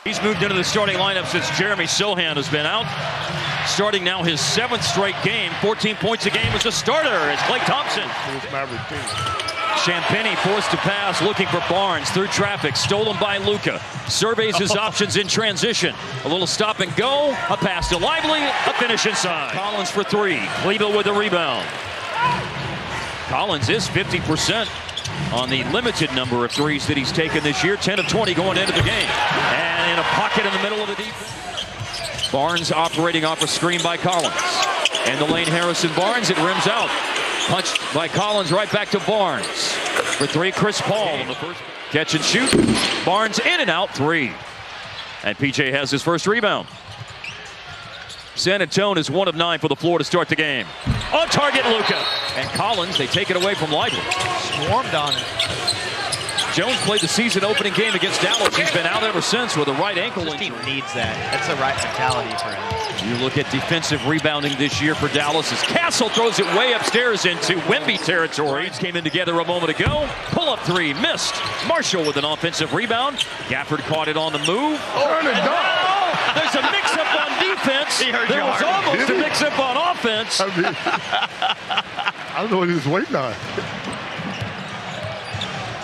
He's moved into the starting lineup since Jeremy Sohan has been out. Starting now his 7th straight game. 14 points a game as a starter as Klay Thompson. Champagnie forced to pass, looking for Barnes through traffic, stolen by Luka. Surveys his options in transition. A little stop and go, a pass to Lively, a finish inside. Collins for 3, Kleber with a rebound. Collins is 50% on the limited number of threes that he's taken this year. 10 of 20 going into the game. And in a pocket in the middle of the defense. Barnes operating off a screen by Collins. And the lane Harrison Barnes, it rims out. Punched by Collins right back to Barnes. For 3, Chris Paul in the first. Catch and shoot. Barnes in and out 3. And PJ has his first rebound. San Antonio is 1 of 9 for the floor to start the game. On target, Luka. And Collins, they take it away from Lively. Swarmed on it. Jones played the season opening game against Dallas. He's been out ever since with a right ankle injury. This team needs that. That's the right mentality for him. You look at defensive rebounding this year for Dallas as Castle throws it way upstairs into Wemby territory. Came in together a moment ago. Pull-up 3, missed. Marshall with an offensive rebound. Gafford caught it on the move. There's a mix-up on defense. There was almost a mix-up on offense. I don't know what he was waiting on.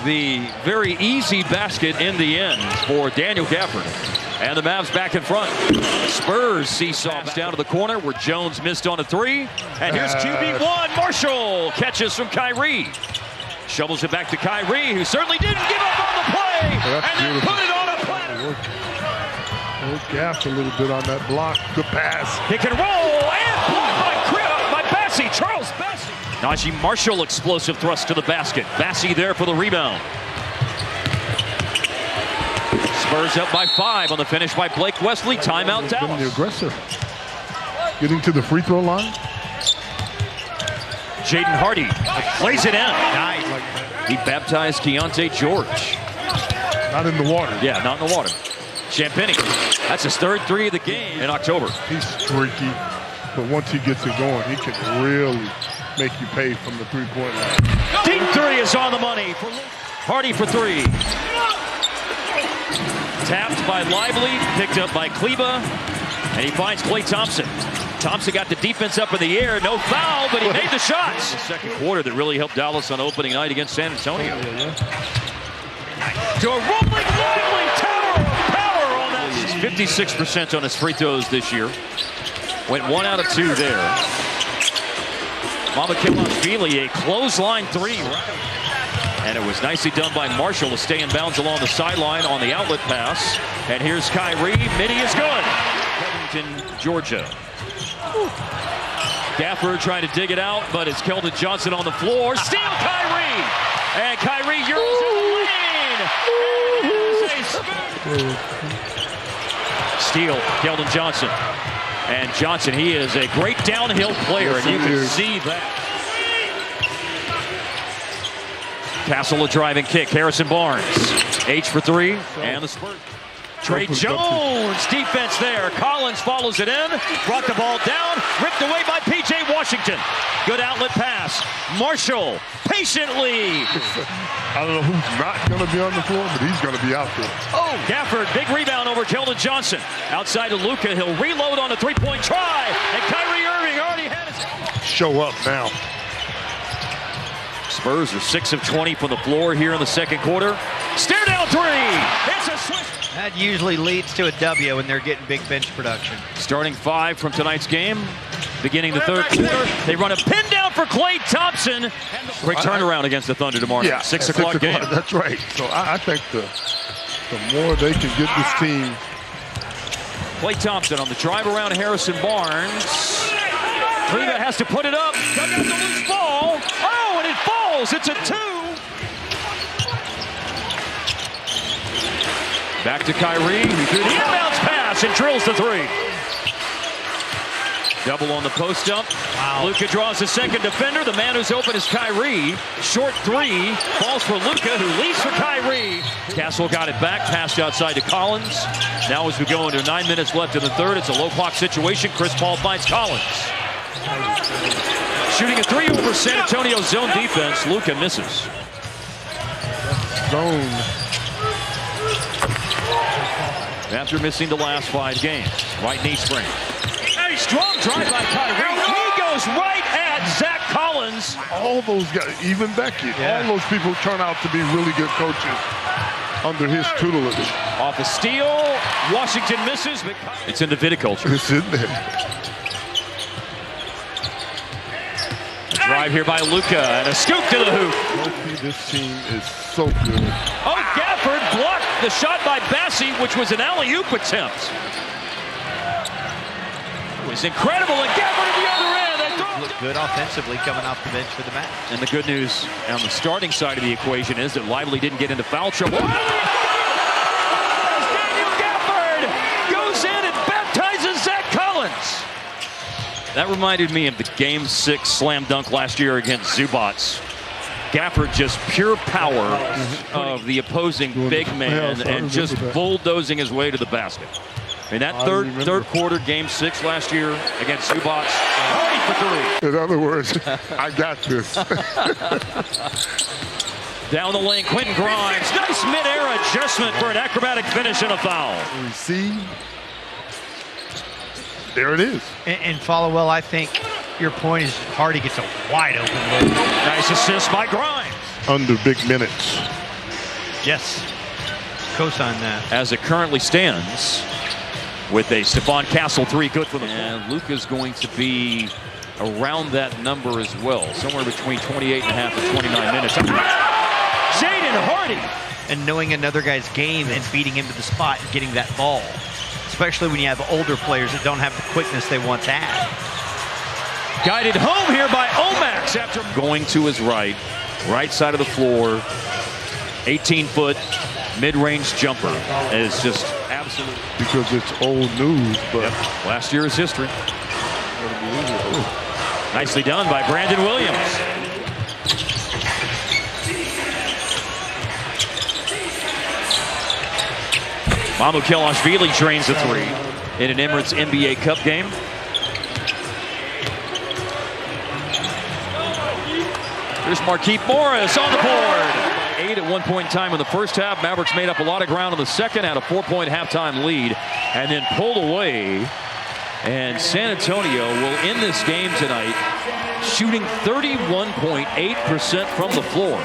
The very easy basket in the end for Daniel Gafford. And the Mavs back in front. Spurs seesaws down to the corner where Jones missed on a 3. And here's QB1. Marshall catches from Kyrie. Shovels it back to Kyrie, who certainly didn't give up on the play. And then put it on a platter. Gaffed a little bit on that block. Good pass. Pick and roll. And blocked by Bassey. Charles Bassey. Najee Marshall explosive thrust to the basket. Bassey there for the rebound. Spurs up by 5 on the finish by Blake Wesley. Timeout Dallas. The aggressor. Getting to the free throw line. Jaden Hardy plays it in. Nice. He baptized Keontae George. Not in the water. Yeah, not in the water. Champagnie. That's his 3rd 3 of the game in October. He's streaky, but once he gets it going, he can really make you pay from the three-point line. Deep 3 is on the money. Hardy for 3. Tapped by Lively, picked up by Kleber, and he finds Klay Thompson. Thompson got the defense up in the air, no foul, but he made the shots. The second quarter that really helped Dallas on opening night against San Antonio. To a rolling Lively, tower of power on that. He's 56% on his free throws this year. Went 1 out of 2 there. Mamikilashvili, a clothesline 3. And it was nicely done by Marshall to stay in bounds along the sideline on the outlet pass. And here's Kyrie. Midi is good. Covington, Georgia. Gafford trying to dig it out, but it's Keldon Johnson on the floor. Steal Kyrie! And Kyrie Euros in the lane! And it is a steal, Keldon Johnson. And Johnson, he is a great downhill player, and you can see that. Castle a driving kick. Harrison Barnes. H for 3. And the Spurs. Trey Jones. Defense there. Collins follows it in. Brought the ball down. Ripped away by P.J. Washington. Good outlet pass. Marshall patiently. I don't know who's not going to be on the floor, but he's going to be out there. Oh, Gafford. Big rebound over Keldon Johnson. Outside of Luka. He'll reload on a 3-point try. And Kyrie Irving already had his... Show up now. Spurs are 6 of 20 from the floor here in the second quarter. Stare down 3. It's a switch. That usually leads to a W when they're getting big bench production. Starting 5 from tonight's game. Beginning the 3rd quarter. They run a pin down for Klay Thompson. Great turnaround against the Thunder tomorrow night. 6 o'clock game. That's right. So I think the more they can get this team. Klay Thompson on the drive around Harrison Barnes. Kleber has to put it up. Dug out the loose ball. Oh, and it falls. It's a 2. Back to Kyrie, who threw the inbounds pass and drills the 3. Double on the post up. Wow. Luka draws the second defender. The man who's open is Kyrie. Short 3. Falls for Luka, who leads for Kyrie. Castle got it back. Passed outside to Collins. Now as we go into 9 minutes left in the 3rd, it's a low clock situation. Chris Paul finds Collins. Shooting a 3 over San Antonio's zone defense. Luka misses. Zone. after missing the last 5 games. Right knee sprain. A strong drive by Kyrie. He goes right at Zach Collins. All those guys, even Becky, all those people turn out to be really good coaches under his tutelage. Off a steal. Washington misses, but it's in the viticulture. It's in there. Drive here by Luka and a scoop to the hoop. This team is so good. Oh, Gafford blocked the shot by Bassi, which was an alley-oop attempt. It was incredible, and Gafford at the other end. Look good offensively coming off the bench for the Mavs. And the good news on the starting side of the equation is that Lively didn't get into foul trouble. Daniel Gafford goes in and baptizes Zach Collins. That reminded me of the Game 6 slam dunk last year against Zubats. Gafford just pure power of the opposing big man and just bulldozing his way to the basket. In that third quarter, Game 6 last year against Zubats, 30 for 3. In other words, I got this. Down the lane, Quentin Grimes. Nice mid-air adjustment for an acrobatic finish and a foul. Receive. There it is. And follow well, I think your point is Hardy gets a wide open look. Nice assist by Grimes. Under big minutes. Yes. Co-sign that. As it currently stands, with a Stephon Castle 3 good for them. And Luka's going to be around that number as well, somewhere between 28 and a half and 29 minutes. Jaden Hardy. And knowing another guy's game and beating him to the spot and getting that ball. Especially when you have older players that don't have the quickness they once had. Guided home here by Omax after going to his right side of the floor. 18-foot mid-range jumper is just absolute. Because it's old news, but last year's history. Nicely done by Brandon Williams. Mamu Kelashvili drains a 3 in an Emirates NBA Cup game. There's Markieff Morris on the board. 8 at one point in time in the first half. Mavericks made up a lot of ground in the second, had a 4-point halftime lead, and then pulled away. And San Antonio will end this game tonight shooting 31.8% from the floor.